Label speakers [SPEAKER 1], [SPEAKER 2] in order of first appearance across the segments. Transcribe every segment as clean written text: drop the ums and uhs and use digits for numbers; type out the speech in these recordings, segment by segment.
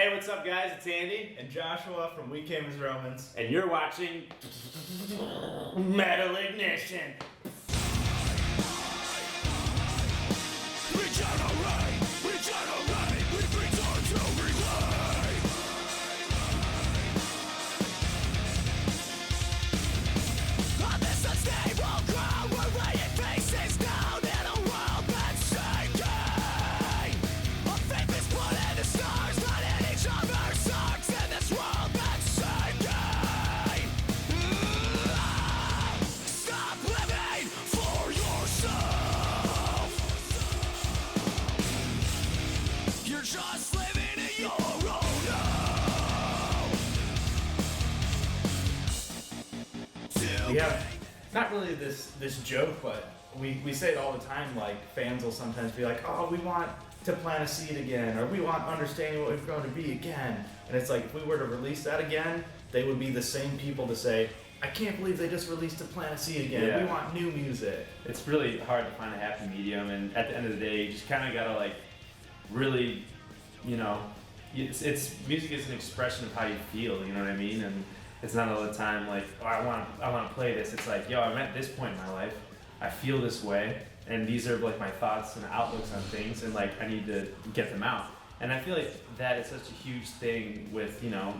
[SPEAKER 1] Hey, what's up, guys? It's Andy.
[SPEAKER 2] And Joshua from We Came as Romans.
[SPEAKER 1] And you're watching Metal Ignition.
[SPEAKER 3] Regenerate, regenerate, we return to relay. On this unstable ground, we're laying faces down in a world that's shaking. Our faith is put in the stars, not in each other's songs in this world that's shaking. Stop living for yourself. You're just living in your own hell.
[SPEAKER 2] We have not really this joke, but we say it all the time. Like fans will sometimes be like, "Oh, we want to plant a seed again," or "We want understanding what we've grown to be again." And it's like if we were to release that again, they would be the same people to say, "I can't believe they just released a plant a seed again.
[SPEAKER 1] Yeah.
[SPEAKER 2] We want new music."
[SPEAKER 1] It's really hard to find a happy medium, and at the end of the day, you just kind of gotta like really, you know, it's music is an expression of how you feel. You know what I mean? And it's not all the time like, "Oh, I want to play this." It's like, "Yo, I'm at this point in my life. I feel this way, and these are like my thoughts and outlooks on things, and like I need to get them out." And I feel like that is such a huge thing with, you know,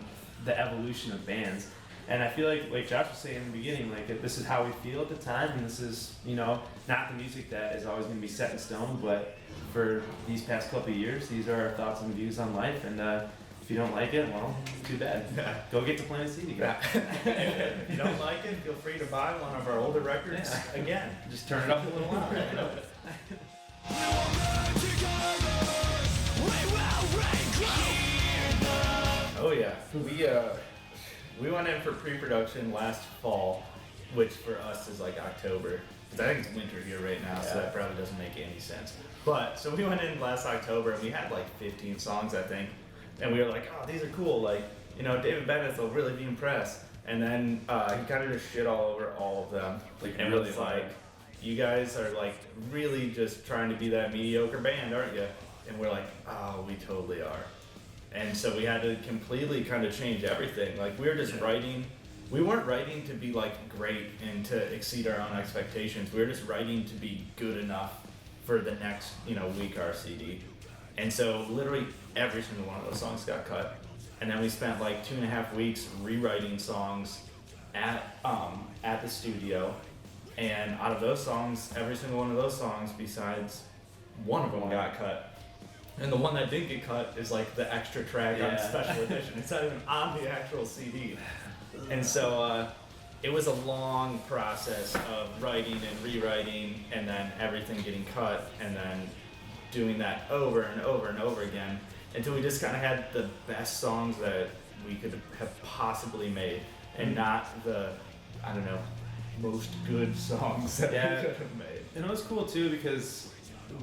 [SPEAKER 1] the evolution of bands. And I feel like Josh was saying in the beginning, like if this is how we feel at the time, and this is, you know, not the music that is always going to be set in stone, but for these past couple of years, these are our thoughts and views on life. And if you don't like it, well, too bad.
[SPEAKER 2] Yeah.
[SPEAKER 1] Go get to Planet Seed again.
[SPEAKER 2] If you don't like it, feel free to buy one of our older records again.
[SPEAKER 1] Just turn it up a little louder. You know?
[SPEAKER 2] Oh yeah, we went in for pre-production last fall, which for us is like October. 'Cause I think it's winter here right now, so that probably doesn't make any sense. But so we went in last October and we had like 15 songs, I think, and we were like, "Oh, these are cool. Like, you know, David Bennett will really be impressed." And then he kind of just shit all over all of them, and
[SPEAKER 1] really
[SPEAKER 2] was
[SPEAKER 1] hard.
[SPEAKER 2] like, "You guys are like really just trying to be that mediocre band, aren't you?" And we're like, "Oh, we totally are." And so we had to completely kind of change everything. Like we were just writing, we weren't writing to be like great and to exceed our own expectations. We were just writing to be good enough for the next, you know, week our CD. And so literally every single one of those songs got cut. And then we spent like 2.5 weeks rewriting songs at the studio. And out of those songs, every single one of those songs, besides one of them, got cut. And the one that didn't get cut is like the extra track on special edition. It's not even on the actual CD. And so it was a long process of writing and rewriting and then everything getting cut and then doing that over and over and over again until we just kind of had the best songs that we could have possibly made and not the, I don't know, most good songs that we could have made.
[SPEAKER 1] And it was cool too because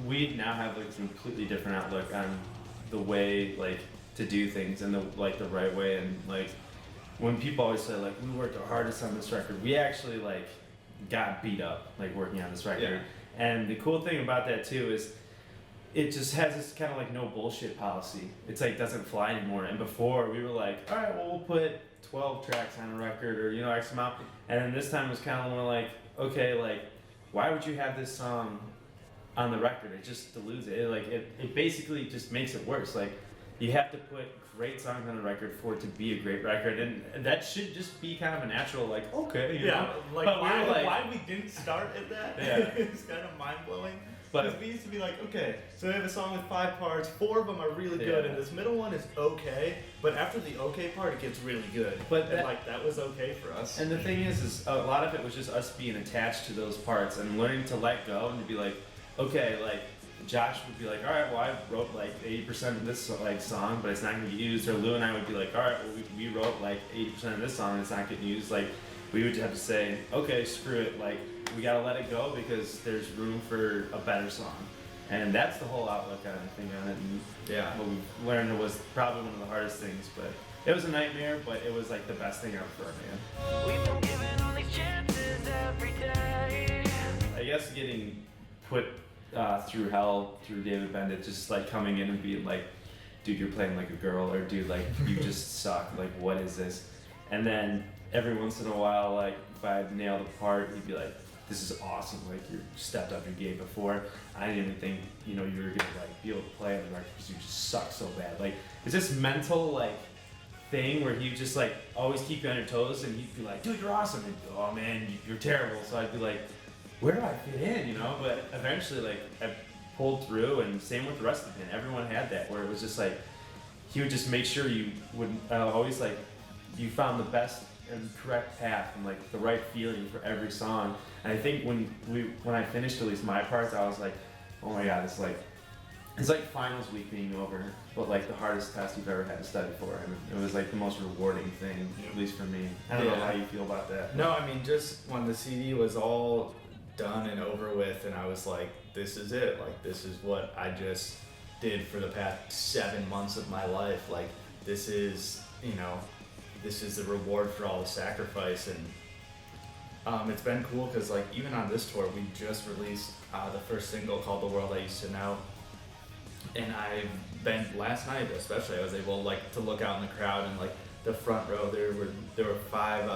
[SPEAKER 1] we now have like a completely different outlook on the way like to do things and the right way. And like when people always say like we worked our hardest on this record, we actually like got beat up like working on this record. And the cool thing about that too is it just has this kind of like no bullshit policy. It's like doesn't fly anymore. And before we were like, all right, well we'll put 12 tracks on a record or, you know, X amount. And then this time it was kind of more like, okay, like why would you have this song on the record? It just dilutes it. It basically just makes it worse. Like you have to put great songs on a record for it to be a great record, and that should just be kind of a natural like, okay, you know?
[SPEAKER 2] Like
[SPEAKER 1] But
[SPEAKER 2] why we didn't start at that is kind of mind blowing.
[SPEAKER 1] But-
[SPEAKER 2] Because we used to be like, okay, so we have a song with 5 parts, 4 of them are really good, and this middle one is okay, but after the okay part, it gets really good.
[SPEAKER 1] But
[SPEAKER 2] and that was okay for us.
[SPEAKER 1] And the thing is a lot of it was just us being attached to those parts and learning to let go and to be like, okay, like Josh would be like, all right, well I wrote like 80% of this like song, but it's not gonna get used. Or Lou and I would be like, all right, well we wrote like 80% of this song, and it's not getting used. Like we would have to say, okay, screw it, like we gotta let it go because there's room for a better song. And that's the whole outlook on it. And what we learned was probably one of the hardest things, but it was a nightmare, but it was like the best thing ever for a man.
[SPEAKER 3] We've been given all these chances every day.
[SPEAKER 1] I guess getting put through hell through David Bennett, just like coming in and being like, dude, you're playing like a girl, or dude, like you just suck, like what is this? And then every once in a while, like if I nailed a part, he'd be like, this is awesome, like you stepped up your game before. I didn't even think, you know, you were gonna like be able to play on the record because you just suck so bad. Like it's this mental like thing where he would just like always keep you on your toes, and he'd be like, dude, you're awesome, and oh man, you're terrible. So I'd be like, where do I fit in, you know? But eventually, like I pulled through, and same with the rest of the band. Everyone had that where it was just like he would just make sure you would always like you found the best and correct path and like the right feeling for every song. And I think when I finished at least my parts, I was like, oh my god, it's like finals week being over, but like the hardest test you've ever had to study for, and it was like the most rewarding thing, at least for me. I don't know how you feel about that.
[SPEAKER 2] No, I mean, just when the CD was all done and over with, and I was like, this is it. Like, this is what I just did for the past 7 months of my life. Like, this is, you know, this is the reward for all the sacrifice. And it's been cool because, like, even on this tour, we just released the first single called The World I Used to Know. And I've been, last night especially, I was able like to look out in the crowd, and like the front row, there were five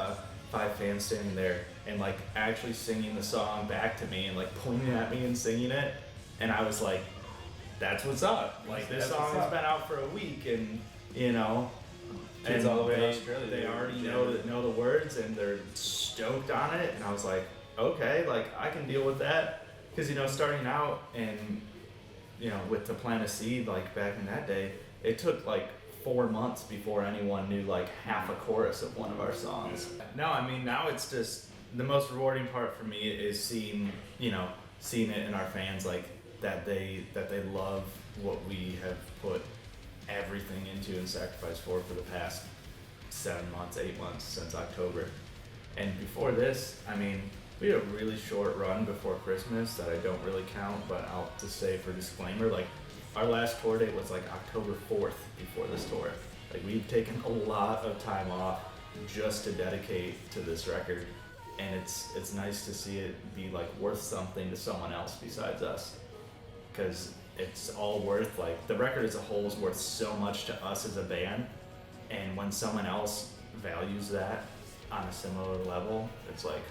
[SPEAKER 2] fans standing there, and like actually singing the song back to me and like pointing at me and singing it. And I was like, that's what's up. Like, this song has been out for a week, and you know,
[SPEAKER 1] Kids
[SPEAKER 2] and
[SPEAKER 1] all the way in Australia,
[SPEAKER 2] they already know the words, and they're stoked on it. And I was like, okay, like I can deal with that, because you know, starting out and you know, with To Plant a Seed, like back in that day, it took like 4 months before anyone knew like half a chorus of one of our songs. No, I mean, now it's just the most rewarding part for me is seeing it in our fans, like that they love what we have put everything into and sacrificed for the past 7 months, 8 months, since October. And before this, I mean, we had a really short run before Christmas that I don't really count, but I'll just say for disclaimer, like our last tour date was like October 4th before this tour. Like, we've taken a lot of time off just to dedicate to this record, and it's nice to see it be like worth something to someone else besides us, because it's all worth, like, the record as a whole is worth so much to us as a band, and when someone else values that on a similar level, it's like,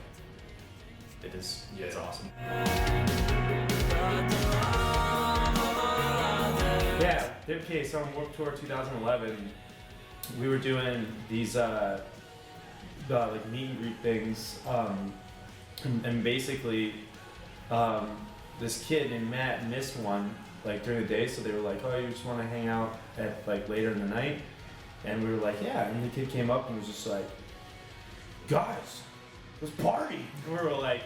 [SPEAKER 2] it's awesome.
[SPEAKER 1] Yeah, okay, so on Warped Tour 2011, we were doing these like meet and greet things, and basically this kid named Matt missed one like during the day, so they were like, oh, you just want to hang out at like later in the night? And we were like, yeah, and the kid came up and was just like, guys, let's party. And we were like,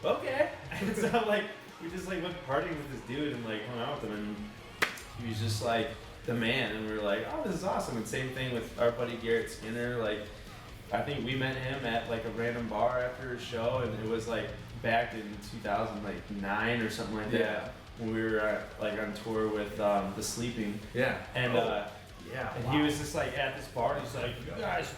[SPEAKER 1] okay. And so like we just like went partying with this dude and like hung out with him, and he was just like the man, and we were like, oh, this is awesome. And same thing with our buddy Garrett Skinner. Like, I think we met him at like a random bar after a show, and it was like back in 2009 or something like that, when we were like on tour with The Sleeping.
[SPEAKER 2] Yeah.
[SPEAKER 1] And
[SPEAKER 2] and
[SPEAKER 1] he was just like at this bar, and he's like, you guys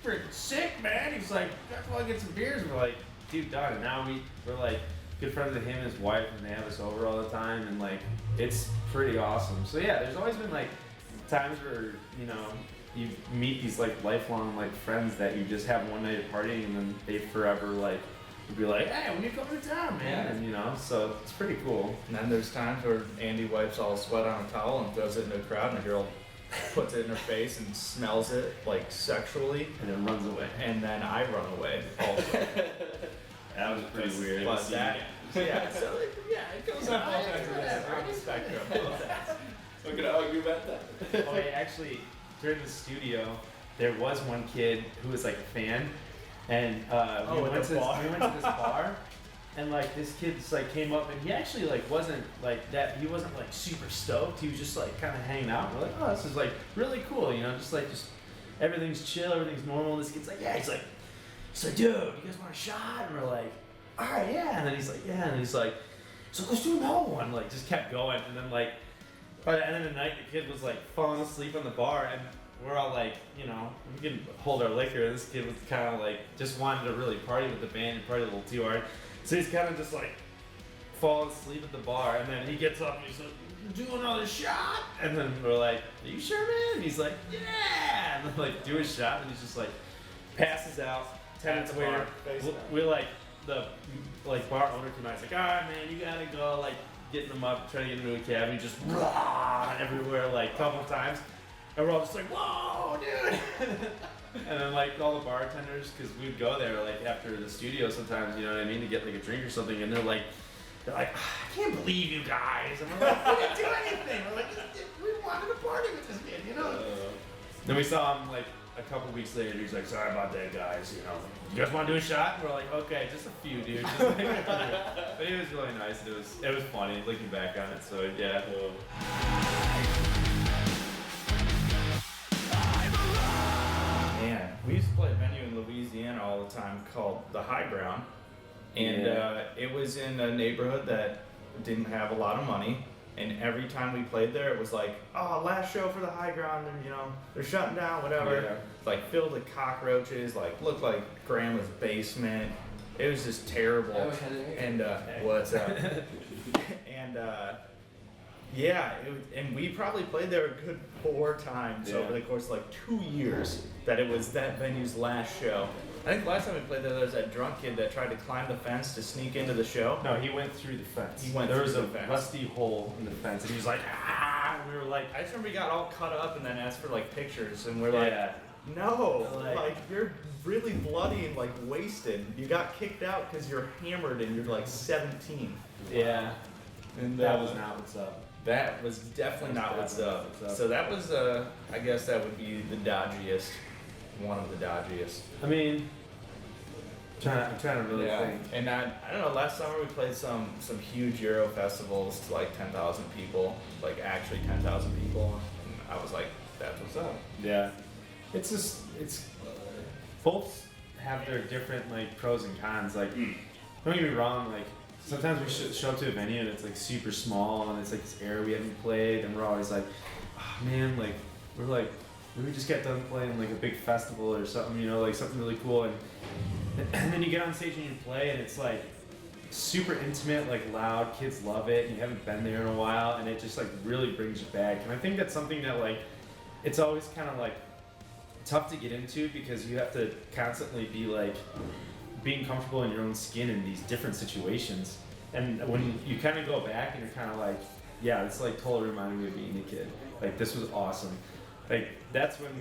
[SPEAKER 1] freaking sick, man. He's like, you guys want to get some beers? And we're like, dude, done. And now we're like good friends with him and his wife, and they have us over all the time, and like it's pretty awesome. So yeah, there's always been like times where, you know, you meet these like lifelong like friends that you just have one night of partying, and then they forever like would be like, hey, when you come to town, man, and you know, so it's pretty cool.
[SPEAKER 2] And then there's times where Andy wipes all sweat on a towel and throws it into a crowd, and a girl puts it in her face and smells it like sexually,
[SPEAKER 1] And then runs away.
[SPEAKER 2] and then I run away also.
[SPEAKER 1] That was pretty weird.
[SPEAKER 2] But that, it goes up all kinds of on the spectrum.
[SPEAKER 4] We're gonna argue about that.
[SPEAKER 1] Oh, yeah, actually, during the studio, there was one kid who was like a fan, and we went to this bar, and like this kid just like came up, and he actually like wasn't like that. He wasn't like super stoked. He was just like kind of hanging out. We're like, oh, this is like really cool, you know, just everything's chill, everything's normal. This kid's like, yeah, he's like, dude, you guys want a shot? And we're like, all right, yeah. And then he's like, yeah, and he's like, so let's do another one. Like, just kept going, and then like by the end of the night, the kid was like falling asleep on the bar, and we're all like, you know, we can hold our liquor. And this kid was kind of like just wanted to really party with the band and party a little too hard, so he's kind of just like falling asleep at the bar, and then he gets up and he's like, do another shot? And then we're like, are you sure, man? And he's like, yeah. And then like do a shot, and he's just like passes out. 10 minutes later, we're like the bar owner came out. He's like, all right, man, you gotta go. Like getting him up, trying to get him into a cab. And he just everywhere like a couple times. And we're all just like, whoa, dude. And then like all the bartenders, because we'd go there like after the studio sometimes, you know what I mean, to get like a drink or something, and they're like, I can't believe you guys. And we're like, we didn't do anything. We're like, we wanted to party with this kid, you know. Then we saw him like a couple weeks later. He's like, sorry about that, guys. You know, you guys want to do a shot? And we're like, okay, just a few, dude. Just but it was really nice. It was funny looking back on it. So yeah.
[SPEAKER 2] Man, we used to play a venue in Louisiana all the time called the High Ground, and it was in a neighborhood that didn't have a lot of money. And every time we played there, it was like, oh, last show for the High Ground, and you know they're shutting down, whatever.
[SPEAKER 1] Yeah.
[SPEAKER 2] Like filled with cockroaches, like looked like grandma's basement. It was just terrible. And what's up? And yeah, and we probably played there a good 4 times over the course of like 2 years. That it was that venue's last show. I think last time we played there was that drunk kid that tried to climb the fence to sneak into the show.
[SPEAKER 1] No, he went through the fence.
[SPEAKER 2] There was a
[SPEAKER 1] rusty hole in the fence, and he was like, ah! And we were like,
[SPEAKER 2] I just remember we got all cut up and then asked for like pictures, and we're like, no, like you're really bloody and like wasted. You got kicked out because you're hammered and you're like 17.
[SPEAKER 1] Yeah,
[SPEAKER 2] and
[SPEAKER 1] that was not what's up.
[SPEAKER 2] That was definitely not what's up. So that was, I guess that would be the dodgiest, one of the dodgiest.
[SPEAKER 1] I mean, I'm trying to really think.
[SPEAKER 2] And I don't know, last summer we played some huge Euro festivals to like 10,000 people, like actually 10,000 people, and I was like, that's what's up.
[SPEAKER 1] Yeah. It's just, both have their different like pros and cons. Like, don't get me wrong, like sometimes we show up to a venue and it's like super small and it's like this area we haven't played, and we're always like, oh man, like we're like, we just got done playing like a big festival or something, you know, like something really cool, and then you get on stage and you play and it's like super intimate, like loud, kids love it, and you haven't been there in a while, and it just like really brings you back. And I think that's something that like, it's always kind of like tough to get into, because you have to constantly be like being comfortable in your own skin in these different situations. And when you kind of go back and you're kind of like, yeah, it's like totally reminded me of being a kid. Like this was awesome. Like that's when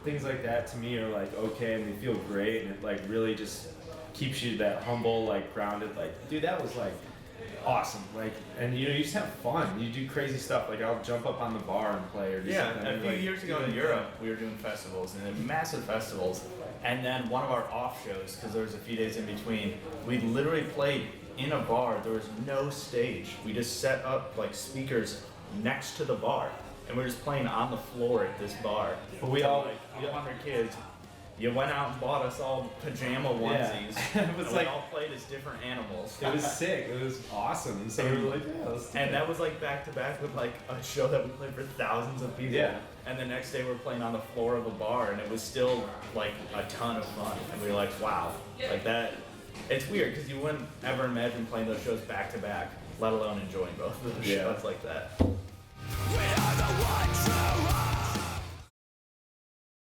[SPEAKER 1] things like that to me are like okay, and they feel great, and it like really just keeps you that humble, like grounded, like dude, that was like awesome. Like, and you know, you just have fun. You do crazy stuff. Like I'll jump up on the bar and play, or do something.
[SPEAKER 2] A few years ago in Europe, we were doing festivals, and they're massive festivals. And then one of our off shows, because there was a few days in between, we literally played in a bar. There was no stage. We just set up like speakers next to the bar, and we're just playing on the floor at this bar.
[SPEAKER 1] But we all
[SPEAKER 2] like 100 kids. You went out and bought us all pajama onesies.
[SPEAKER 1] It was like
[SPEAKER 2] we all played as different animals.
[SPEAKER 1] It was sick. It was awesome. And so we were like, yeah, let's do
[SPEAKER 2] and
[SPEAKER 1] it.
[SPEAKER 2] that was like back to back with like a show that we played for thousands of people.
[SPEAKER 1] Yeah.
[SPEAKER 2] And the next day we're playing on the floor of a bar, and it was still like a ton of fun. And we were like, wow, like that. It's weird because you wouldn't ever imagine playing those shows back to back, let alone enjoying both of those shows like that.
[SPEAKER 3] We are the ones who